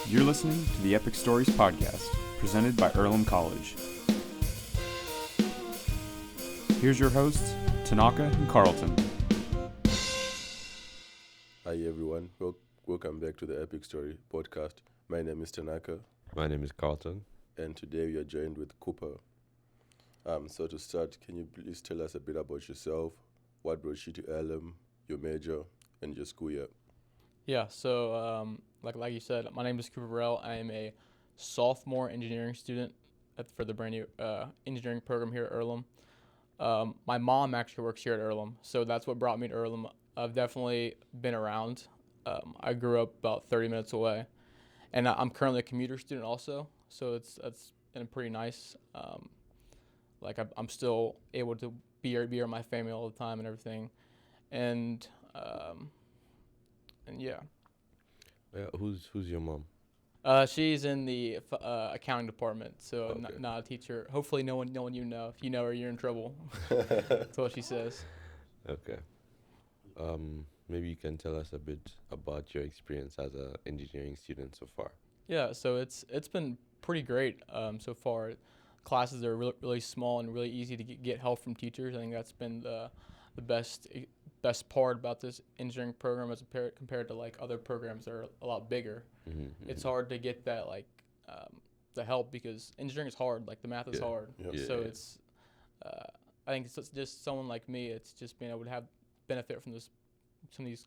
You're listening to the Epic Stories podcast, presented by Earlham College. Here's your hosts, Tanaka and Carlton. Hi everyone, welcome back to the Epic Story podcast. My name is Tanaka. My name is Carlton. And today we are joined with Cooper. So to start, can you please tell us a bit about yourself? What brought you to Earlham, your major, and your school year? Yeah, so like you said, my name is Cooper Roell. I am a sophomore engineering student for the brand new engineering program here at Earlham. My mom actually works here at Earlham, so that's what brought me to Earlham. I've definitely been around. I grew up about 30 minutes away, and I'm currently a commuter student also, so that's been pretty nice. I'm still able to be around my family all the time and everything, and yeah. Who's your mom? She's in the accounting department, so Okay. not a teacher. Hopefully, no one you know. If you know her, you're in trouble. That's what she says. Okay. Maybe you can tell us a bit about your experience as an engineering student so far. Yeah, so it's been pretty great so far. Classes are really small and really easy to get help from teachers. I think that's been the best part about this engineering program as compared to like other programs that are a lot bigger. Mm-hmm. It's hard to get that the help because engineering is hard. Like the math is hard. Yeah. So it's I think it's just someone like me. It's just being able to have benefit from some of these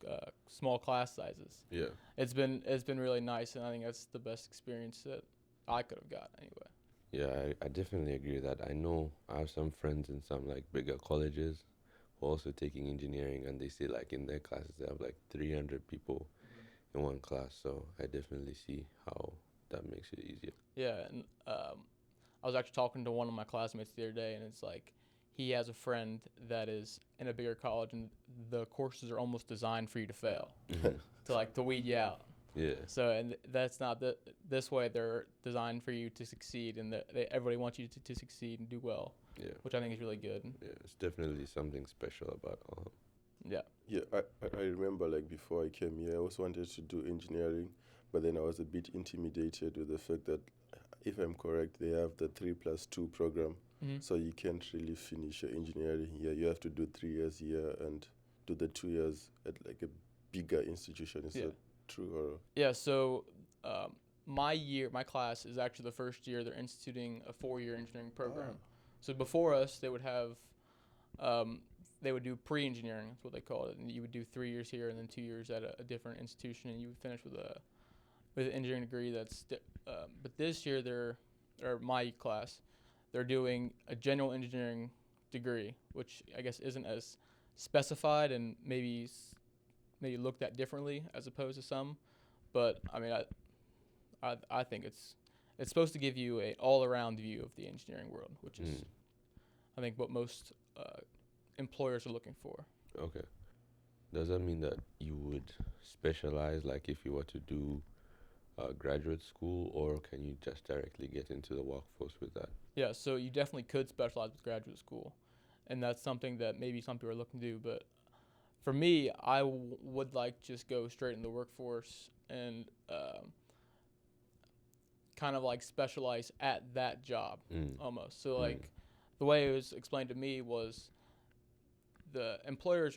small class sizes. Yeah. It's been really nice, and I think that's the best experience that I could have got anyway. Yeah, I definitely agree with that. I know I have some friends in some like bigger colleges who are also taking engineering, and they say like in their classes they have like 300 people in one class. So I definitely see how that makes it easier. Yeah, and I was actually talking to one of my classmates the other day, and it's like he has a friend that is in a bigger college, and the courses are almost designed for you to fail, to weed you out. Yeah. So, and that's not this way. They're designed for you to succeed, and everybody wants you to succeed and do well. Yeah. Which I think is really good. Yeah, it's definitely something special about Yeah. Yeah, I remember like before I came here, I also wanted to do engineering, but then I was a bit intimidated with the fact that, if I'm correct, they have the 3+2 program. Mm-hmm. So you can't really finish your engineering here. You have to do 3 years here and do the 2 years at like a bigger institution. Is that true? Or? Yeah, so my class is actually the first year they're instituting a 4-year engineering program. So before us, they would have, they would do pre-engineering, that's what they call it, and you would do 3 years here and then 2 years at a different institution, and you would finish with an engineering degree. But this year my class, they're doing a general engineering degree, which I guess isn't as specified and maybe looked at differently as opposed to some. But I mean, I think it's supposed to give you an all-around view of the engineering world, which is I think what most employers are looking for. Okay. Does that mean that you would specialize, like if you were to do graduate school, or can you just directly get into the workforce with that? Yeah, so you definitely could specialize with graduate school, and that's something that maybe some people are looking to do. But for me, I would like just go straight in the workforce and kind of like specialize at that job almost. So like the way it was explained to me was the employers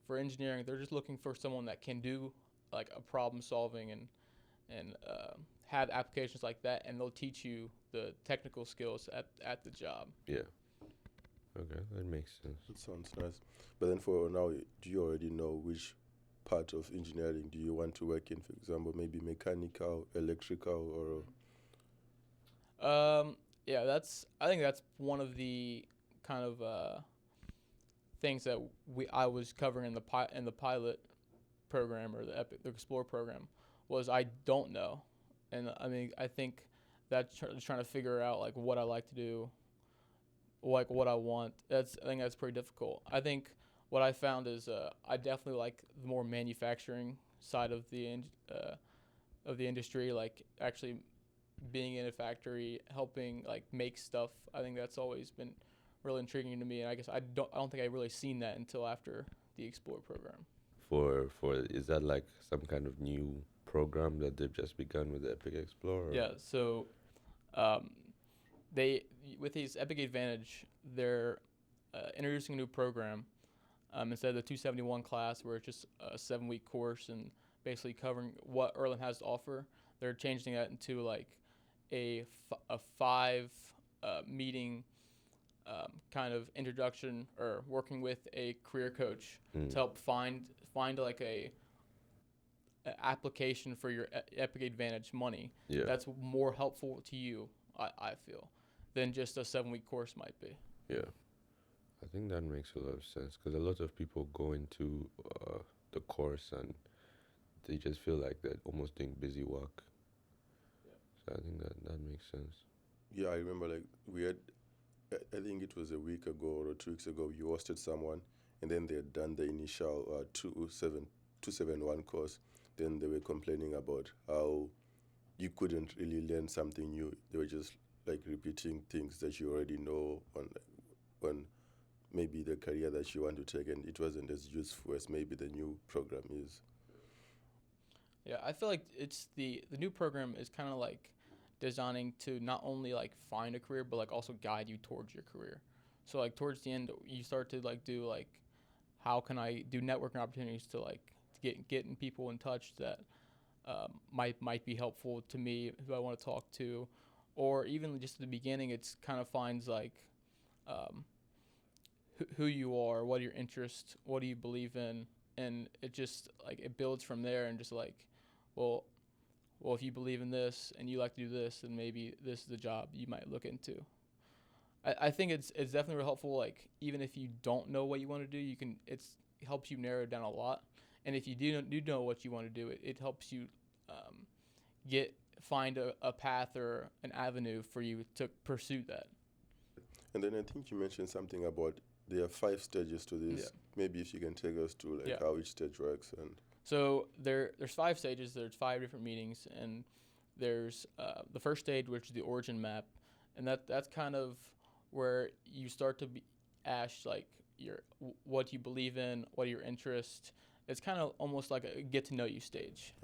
for engineering, they're just looking for someone that can do like a problem solving and have applications like that, and they'll teach you the technical skills at the job. Yeah. Okay, that makes sense. That sounds nice. But then for now, do you already know which part of engineering do you want to work in? For example, maybe mechanical, electrical, or? Yeah, I think that's one of the kind of things that I was covering in the pilot program or the Explore program was I don't know, and I mean I think that's trying to figure out like what I like to do, like what I want. I think that's pretty difficult. I think what I found is I definitely like the more manufacturing side of the industry, like actually being in a factory, helping like make stuff. I think that's always been really intriguing to me, and I guess I don't think I really seen that until after the Explore program. for is that like some kind of new program that they've just begun with the Epic Explorer? Yeah. So, um, they with these Epic Advantage, they're introducing a new program. Instead of the 271 class, where it's just a 7-week course and basically covering what Earlham has to offer, they're changing that into like a 5 meeting kind of introduction, or working with a career coach to help find like a application for your Epic Advantage money that's more helpful to you, I feel, than just a 7-week course might be. Yeah. I think that makes a lot of sense, because a lot of people go into the course and they just feel like they're almost doing busy work. Yeah. So I think that makes sense. Yeah, I remember like we had, I think it was a week ago or 2 weeks ago, you hosted someone, and then they had done the initial 271 course. Then they were complaining about how you couldn't really learn something new. They were just like repeating things that you already know on maybe the career that you want to take, and it wasn't as useful as maybe the new program is. Yeah, I feel like it's the new program is kind of like designing to not only like find a career, but like also guide you towards your career. So like towards the end, you start to like do like, how can I do networking opportunities to like getting people in touch that might be helpful to me, who I want to talk to, or even just at the beginning, it's kind of finds like who you are, what are your interests, what do you believe in, and it just like it builds from there, and just like, well, if you believe in this and you like to do this, then maybe this is the job you might look into. I think it's definitely real helpful. Like even if you don't know what you want to do, it helps you narrow it down a lot. And if you do know what you want to do, it helps you find a path or an avenue for you to pursue that. And then I think you mentioned something about there are 5 stages to this. Yeah. Maybe if you can take us to like how each stage works. And so there's 5 stages. There's 5 different meetings, and there's the first stage, which is the origin map, and that's kind of where you start to be asked like what you believe in, what are your interests. It's kind of almost like a get to know you stage.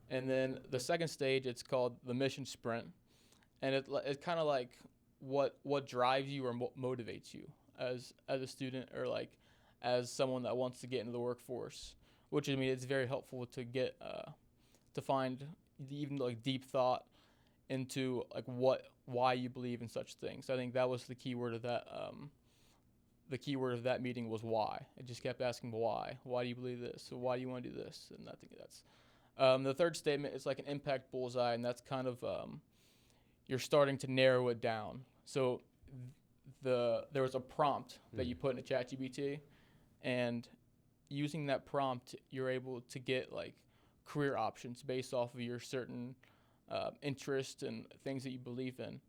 And then the second stage, it's called the mission sprint, and it's kind of like what drives you or motivates you as a student, or like as someone that wants to get into the workforce. Which, I mean, it's very helpful to get to find even like deep thought into like why you believe in such things. I think that was the key word of that. The key word of that meeting was why. It just kept asking why. Why do you believe this? So why do you want to do this? And I think that's the third statement is like an impact bullseye, and that's kind of you're starting to narrow it down. So there was a prompt that you put into ChatGPT, and using that prompt, you're able to get like career options based off of your certain interest and things that you believe in,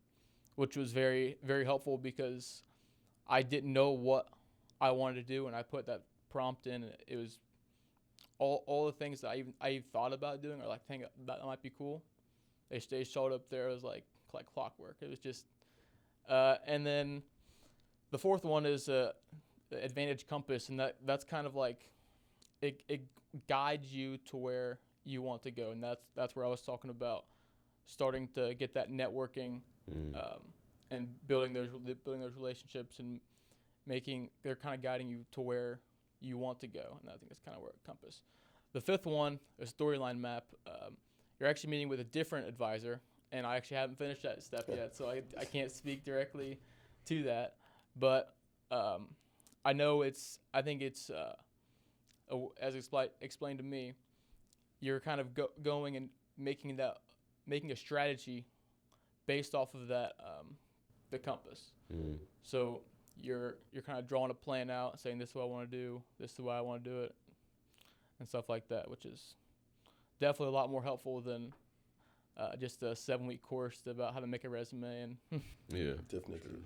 which was very, very helpful, because I didn't know what I wanted to do, and I put that prompt in, and it was all the things that I even thought about doing, or like think that might be cool. They showed up there. It was like clockwork. It was just, and then the fourth one is the Advantage Compass, and that's kind of like it guides you to where you want to go, and that's where I was talking about starting to get that networking and building those relationships, and they're kind of guiding you to where you want to go, and I think that's kind of where it Compass. The fifth one, a storyline map. You're actually meeting with a different advisor, and I actually haven't finished that step yet, so I can't speak directly to that. But I know I think it's as explained to me, you're kind of going and making a strategy based off of that the compass. So you're kind of drawing a plan out, saying this is what I want to do, this is why I want to do it, and stuff like that, which is definitely a lot more helpful than just a 7-week course about how to make a resume. And Yeah, definitely.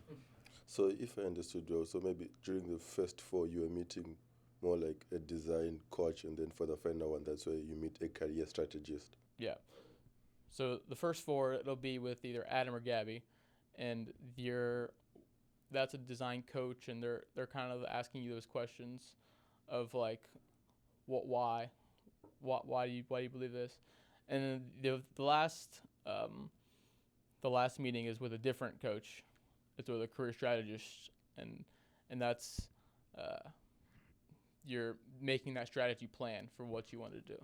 So if I understood well, so maybe during the first 4 you were meeting more like a design coach, and then for the final one, that's where you meet a career strategist. Yeah. So the first 4, it'll be with either Adam or Gabby, and that's a design coach, and they're kind of asking you those questions of like, why do you believe this? And then the last meeting is with a different coach. It's with a career strategist, and that's you're making that strategy plan for what you want to do.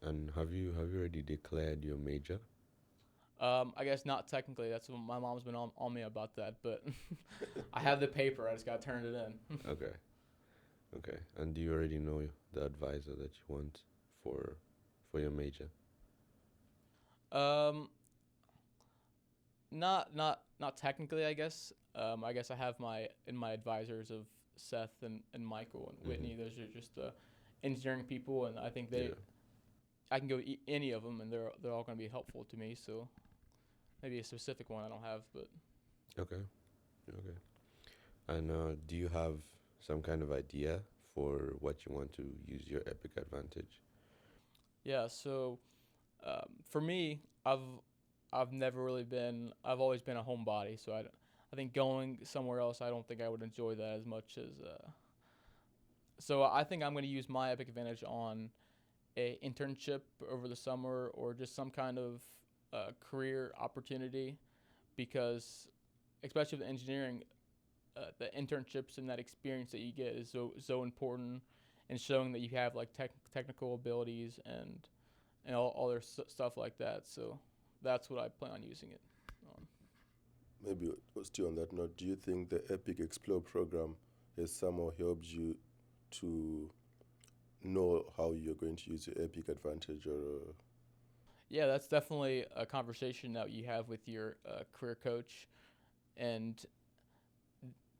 And have you already declared your major? I guess not technically. That's what my mom's been on me about that, but I have the paper. I just got to turn it in. Okay. And do you already know the advisor that you want for your major? Not technically, I guess. I guess I have my advisors of Seth and Michael and Whitney. Mm-hmm. Those are just the engineering people, and I think I can go any of them, and they're all going to be helpful to me. So maybe a specific one I don't have, but Okay. And do you have some kind of idea for what you want to use your Epic advantage? yeah. So for me, I've never really been. I've always been a homebody, so I think going somewhere else, I don't think I would enjoy that as much as. So I think I'm going to use my Epic advantage on a internship over the summer or just some kind of career opportunity, because especially with engineering, the internships and that experience that you get is so important, and showing that you have like technical abilities and all other stuff like that. So that's what I plan on using it on. Maybe still on that note, do you think the Epic Explore program has somehow helped you to know how you're going to use your Epic advantage, or? Yeah, that's definitely a conversation that you have with your career coach, and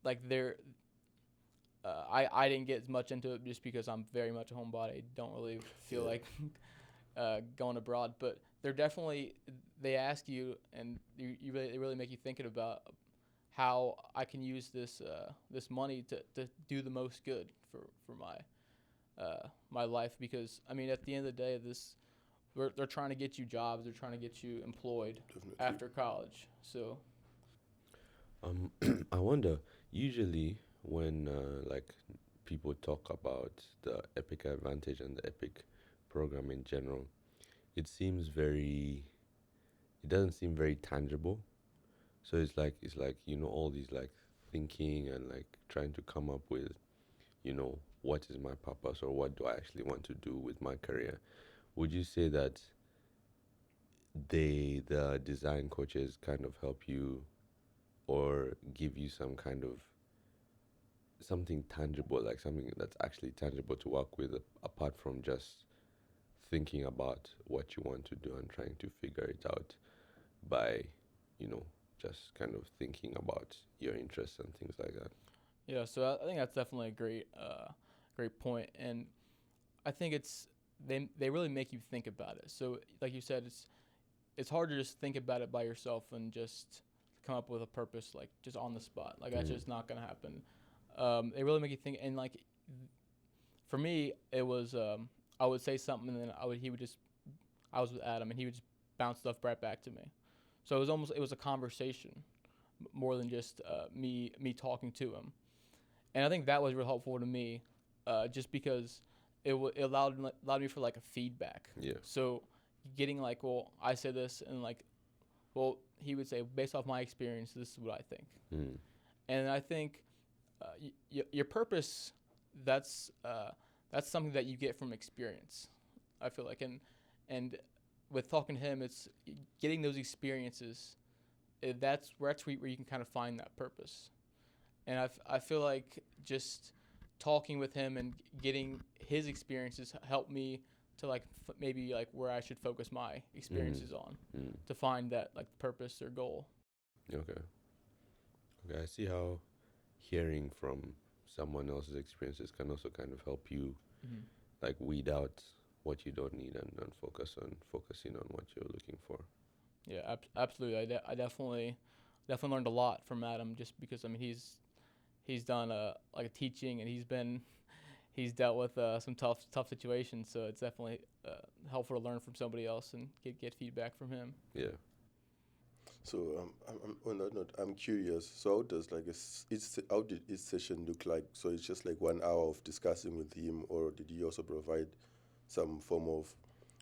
like I didn't get as much into it just because I'm very much a homebody. Don't really feel like going abroad, but they're definitely, they ask you, and they really make you thinking about how I can use this money to do the most good for my life, because I mean at the end of the day they're trying to get you jobs, they're trying to get you employed Definitely. after college. So I wonder, usually when like people talk about the Epic advantage and the Epic program in general, it doesn't seem very tangible. So it's like all these like thinking and like trying to come up with, what is my purpose or what do I actually want to do with my career. Would you say that the design coaches kind of help you or give you some kind of something tangible, like something that's actually tangible to work with, apart from just thinking about what you want to do and trying to figure it out by, just kind of thinking about your interests and things like that? yeah, so I think that's definitely a great point, and I think they really make you think about it. So like you said, it's hard to just think about it by yourself and just come up with a purpose like just on the spot. Like that's just not gonna happen. They really make you think, and like for me, it was I would say something, and then I was with Adam, and he would just bounce stuff right back to me. So it was a conversation more than just me talking to him, and I think that was real helpful to me, just because it allowed me for like a feedback. Yeah. So getting like, well, I said this, and like, well, he would say, based off my experience, this is what I think. And I think your purpose, that's something that you get from experience, I feel like, and with talking to him, it's getting those experiences. That's where you can kind of find that purpose. And I feel like just talking with him and getting his experiences helped me to like maybe like where I should focus my experiences on to find that like purpose or goal. Okay, I see how hearing from someone else's experiences can also kind of help you like weed out what you don't need and focusing on what you're looking for. Yeah, absolutely. I definitely learned a lot from Adam, just because I mean he's done like a teaching, and he's dealt with some tough situations, so it's definitely helpful to learn from somebody else and get feedback from him. Yeah. So on that note, I'm curious. So how does how did each session look like? So it's just like 1 hour of discussing with him, or did he also provide some form of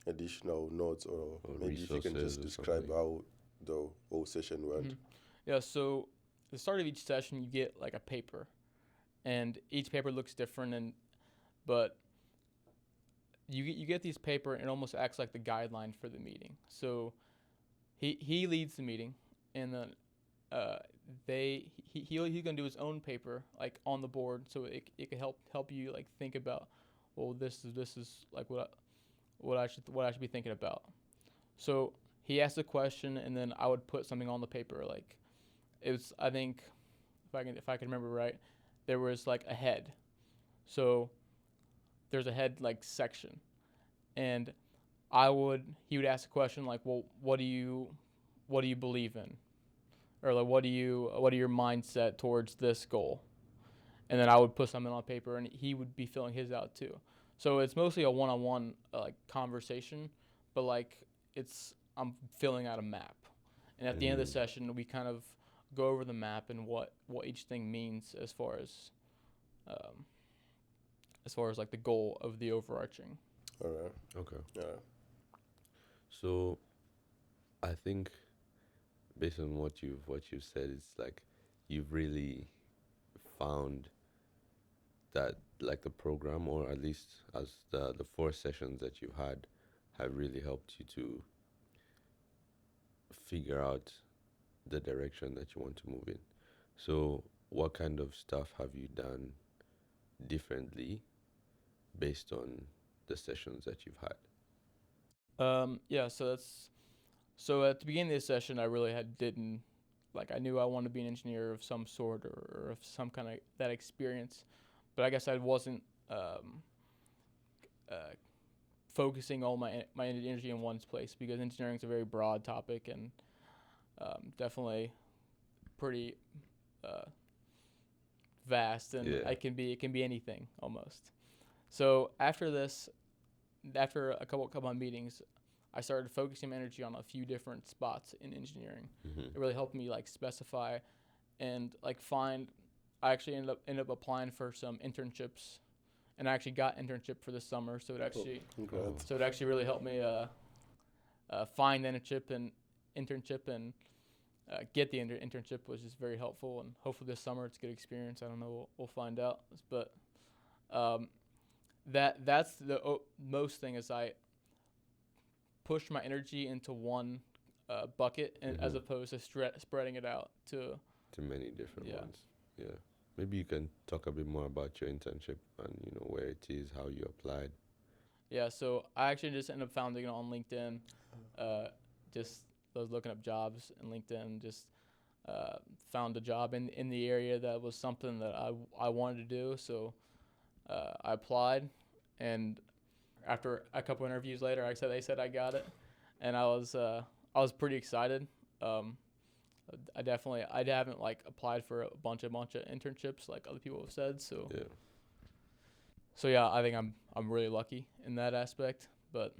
additional notes, or Or maybe if you can resources just or describe something. how the whole session went? Mhm. Yeah, so at the start of each session, you get like a paper, and each paper looks different, but you get these paper, and it almost acts like the guideline for the meeting. So he leads the meeting, and then he's gonna do his own paper like on the board, so it can help you like think about, well, this is like what I should be thinking about. So he asked a question, and then I would put something on the paper. Like it was, I think, if I can remember right, there was like a head. So there's a head like section, and he would ask a question like, well, what do you believe in, or like what are your mindset towards this goal, and then I would put something on paper, and he would be filling his out too. So it's mostly a one-on-one like conversation, but like I'm filling out a map, and at the end of the session we kind of go over the map and what each thing means um, as far as like the goal of the overarching. All right. Okay. Yeah. So I think based on what you've said, it's like you've really found that like the program, or at least as the 4 sessions that you've had, have really helped you to figure out the direction that you want to move in. So what kind of stuff have you done differently based on the sessions that you've had? Yeah, so at the beginning of the session, I really didn't like, I knew I wanted to be an engineer of some sort, or of some kind of that experience, but I guess I wasn't focusing all my energy in one place, because engineering is a very broad topic, and definitely pretty vast, and Yeah. it can be anything almost. So after a couple of meetings, I started focusing my energy on a few different spots in engineering. It really helped me like specify and like find. I actually ended up applying for some internships, and I actually got internship for this summer. So Congrats. it actually really helped me find the internship and get the internship, which is very helpful. And hopefully this summer it's a good experience. I don't know. We'll find out. But that's the most thing, is I push my energy into one bucket, and as opposed to spreading it out to many different Yeah. ones. Yeah. Maybe you can talk a bit more about your internship and where it is, how you applied. Yeah, so I actually just ended up finding it on LinkedIn. Just I was looking up jobs in LinkedIn, just found a job in the area that was something that I wanted to do. So I applied, and after a couple interviews later, they said I got it, and I was pretty excited. I haven't like applied for a bunch of internships like other people have said. So Yeah. So yeah, I think I'm really lucky in that aspect. But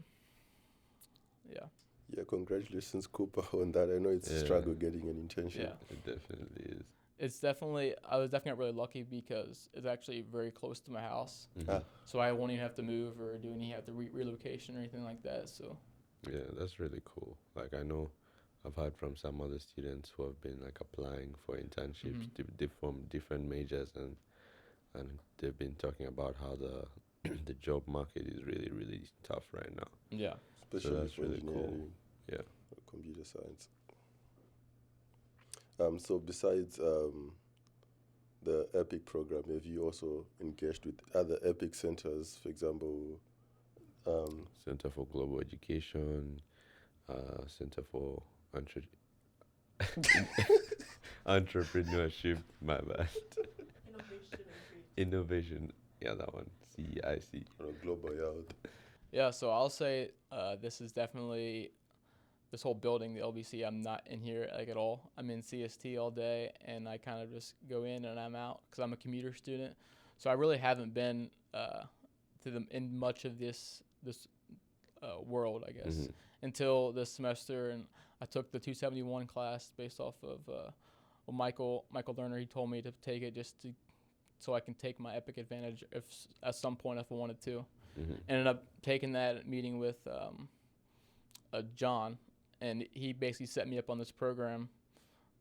yeah, Yeah, congratulations, Cooper, on that. I know it's a Yeah. struggle getting an internship. yeah. It definitely is. I was definitely really lucky, because it's actually very close to my house. Ah, So I won't even have to move or do any have to relocation or anything like that. So Yeah, that's really cool. Like I know I've heard from some other students who have been like applying for internships from different majors, and they've been talking about how the the job market is really, really tough right now. yeah. especially that's for really cool. engineering Yeah. or computer science. So besides the EPIC program, have you also engaged with other EPIC centers, for example? Center for Global Education, Center for Entrepreneurship, my bad. Innovation. Yeah, that one. CEIC. Global Youth? Yeah, so I'll say this is definitely, this whole building, the LBC, I'm not in here like at all. I'm in CST all day, and I kind of just go in and I'm out, because I'm a commuter student. So I really haven't been in much of this world, I guess, until this semester. And I took the 271 class based off of Michael Lerner. He told me to take it so I can take my Epic advantage at some point if I wanted to. Mm-hmm. Ended up taking that meeting with John, and he basically set me up on this program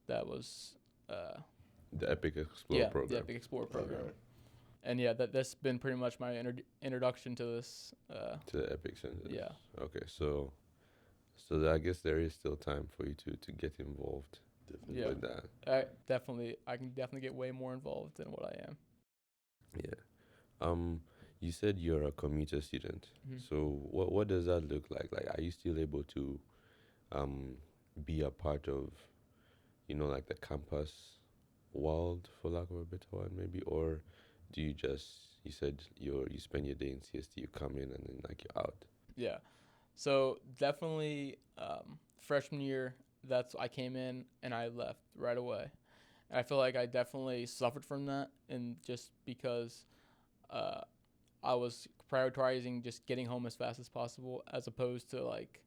that was The Epic Explorer program. the Epic Explorer program. Okay. And that's been pretty much my introduction to this. To the Epic Center. Yeah. Okay, so I guess there is still time for you to get involved Definitely. Yeah. with that. I can definitely get way more involved than what I am. Yeah. You said you're a commuter student. Mhm. So what does that look like? Like, are you still able to be a part of, like the campus world, for lack of a better word, maybe? Or do you said you spend your day in CST, you come in and then like you're out? Yeah. So definitely freshman year, I came in and I left right away. And I feel like I definitely suffered from that, and just because I was prioritizing just getting home as fast as possible, as opposed to like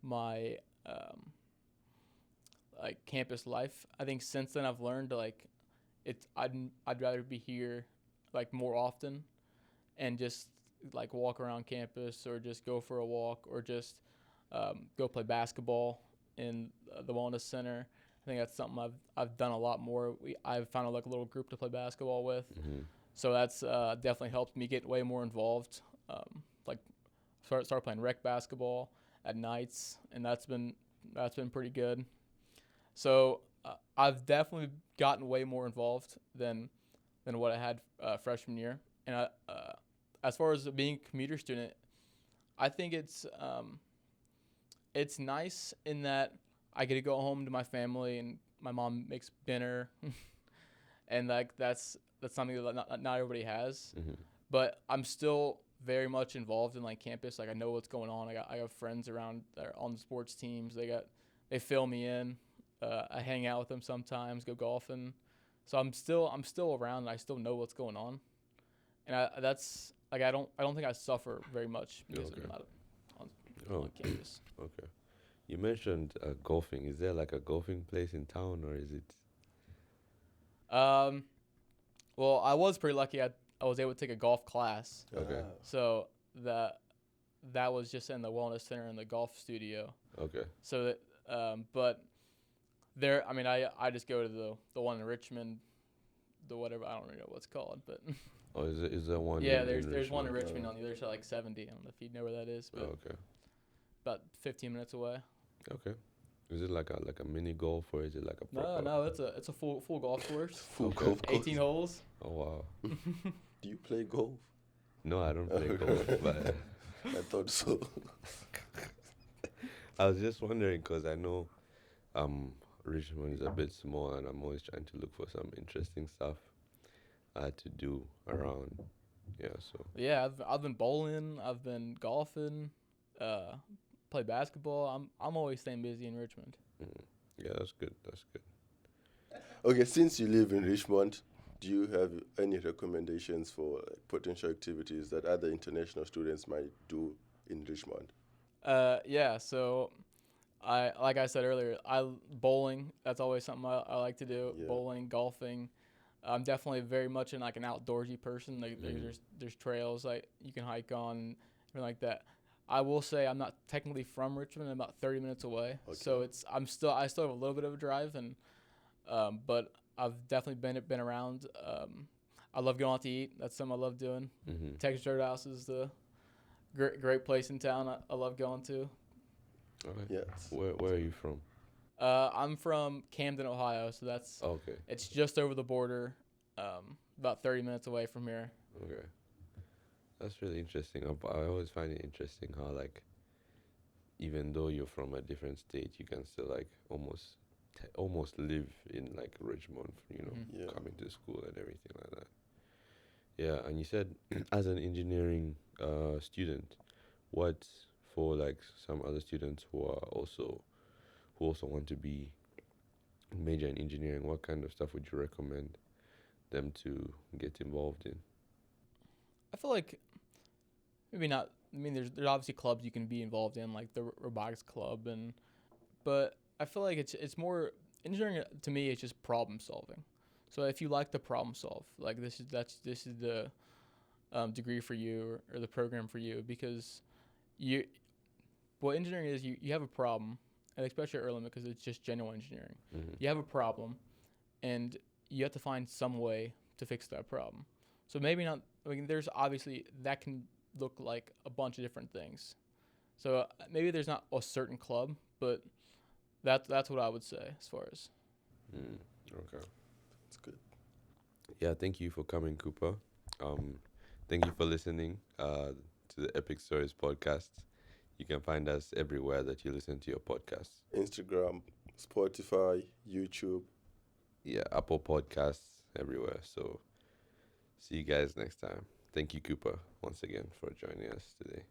my like campus life. I think since then I've learned like I'd rather be here like more often, and just like walk around campus, or just go for a walk, or just go play basketball in the wellness center. I think that's something I've done a lot more. I've found like a little group to play basketball with. Mm-hmm. So that's definitely helped me get way more involved. Like start playing rec basketball at nights, and that's been pretty good. So I've definitely gotten way more involved than what I had freshman year. And as far as being a commuter student, I think it's nice in that I get to go home to my family, and my mom makes dinner, and like that's something that not everybody has. Mm-hmm. But I'm still very much involved in like campus. Like I know what's going on. I got friends around that are on the sports teams. They fill me in. I hang out with them sometimes, go golfing. So I'm still around, and I still know what's going on. And I don't think I suffer very much because Okay. I'm not on Oh, campus. okay. You mentioned golfing. Is there like a golfing place in town, or is it? Well, I was pretty lucky. I was able to take a golf class. Okay. Ah, So that was just in the wellness center in the golf studio. Okay. So that, but there, I mean, I just go to the one in Richmond, the whatever, I don't really know what it's called, but Oh, is there one? yeah, in there's one in Richmond? Richmond on the other side, like 70. I don't know if you know where that is, but Oh, okay. about 15 minutes away. Okay. Is it like a mini golf, or is it like a proper? No, it's a full golf course. full Okay. golf course. 18 holes. Oh wow. Do you play golf? No, I don't play golf, but I thought so. I was just wondering because I know Richmond is a bit small, and I'm always trying to look for some interesting stuff to do around. Yeah, so Yeah, I've been bowling, I've been golfing, play basketball. I'm always staying busy in Richmond. yeah, that's good. That's good. Okay, since you live in Richmond, do you have any recommendations for potential activities that other international students might do in Richmond? Yeah, so like I said earlier, bowling. That's always something I like to do. Yeah. Bowling, golfing. I'm definitely very much in like an outdoorsy person. Like there's trails like you can hike on, everything like that. I will say I'm not technically from Richmond. I'm about 30 minutes away, so I still have a little bit of a drive, and but I've definitely been around. I love going out to eat. That's something I love doing. Mm-hmm. Texas Roadhouse is the great place in town. I love going to. Okay. Yes. Where are you from? I'm from Camden, Ohio, so that's Okay. it's just over the border, about 30 minutes away from here. Okay. That's really interesting. I always find it interesting how like, even though you're from a different state, you can still like almost live in like Richmond, Mhm. Yeah. coming to school and everything like that. Yeah, and you said as an engineering student, what for like some other students who also want to be major in engineering, what kind of stuff would you recommend them to get involved in? I feel like maybe not. I mean, there's obviously clubs you can be involved in, like the robotics club, but I feel like it's more engineering to me. It's just problem solving. So if you like the problem solve, like this is the degree for you or the program for you, because you what engineering is, you have a problem, and especially at Earlham because it's just general engineering. Mm-hmm. You have a problem, and you have to find some way to fix that problem. So maybe not. I mean, there's obviously that can look like a bunch of different things. So maybe there's not a certain club, but that's what I would say as far as. Okay. It's good. Yeah, thank you for coming, Cooper. Thank you for listening to the Epic Stories podcast. You can find us everywhere that you listen to your podcasts. Instagram, Spotify, YouTube. Yeah, Apple Podcasts, everywhere. So see you guys next time. Thank you, Cooper, once again for joining us today.